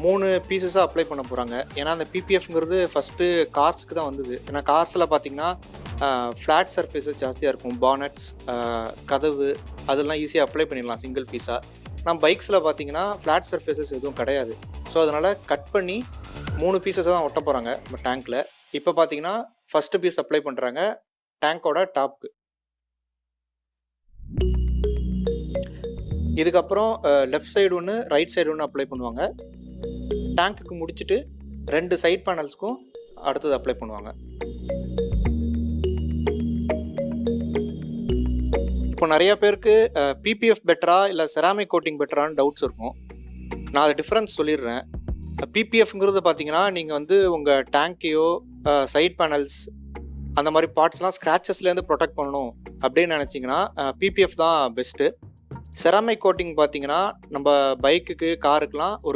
3 பீசஸாக அப்ளை பண்ண போகிறாங்க. ஏன்னா அந்த பிபிஎஃப்ங்கிறது ஃபஸ்ட்டு கார்ஸுக்கு தான் வந்தது. ஏன்னா கார்ஸில் பார்த்தீங்கன்னா ஃப்ளாட் சர்ஃபேஸஸ் ஜாஸ்தியாக இருக்கும். பானட்ஸ், கதவு அதெல்லாம் ஈஸியாக அப்ளை பண்ணிடலாம் சிங்கிள் பீஸாக. நம்ம பைக்ஸில் பார்த்தீங்கன்னா ஃப்ளாட் சர்ஃபேஸஸ் எதுவும் கிடையாது. ஸோ அதனால் கட் பண்ணி 3 பீசஸாக தான் ஒட்ட போகிறாங்க நம்ம டேங்க்கில். இப்போ பார்த்தீங்கன்னா ஃபஸ்ட்டு பீஸ் அப்ளை பண்ணுறாங்க டேங்க்கோட டாப்க்கு. இதுக்கப்புறம் லெஃப்ட் சைடு ஒன்று, ரைட் சைடு ஒன்று அப்ளை பண்ணுவாங்க. டேங்க்குக்கு முடிச்சுட்டு 2 சைட் பேனல்ஸ்க்கும் அடுத்தது அப்ளை பண்ணுவாங்க. இப்போ நிறைய பேருக்கு பிபிஎஃப் பெட்டரா இல்லை செராமிக் கோட்டிங் பெட்டரான்னு டவுட்ஸ் இருக்கும். நான் அது டிஃப்ரென்ஸ் சொல்லிடுறேன். பிபிஎஃப்ங்கிறது பார்த்தீங்கன்னா நீங்கள் வந்து உங்கள் டேங்க்கையோ சைட் பேனல்ஸ் அந்த மாதிரி பார்ட்ஸ்லாம் ஸ்க்ராச்சஸ்லேருந்து ப்ரொடெக்ட் பண்ணணும் அப்படின்னு நினச்சிங்கன்னா பிபிஎஃப் தான் பெஸ்ட்டு. செராமிக் கோட்டிங் பார்த்தீங்கன்னா நம்ம பைக்குக்கு, காருக்கெலாம் ஒரு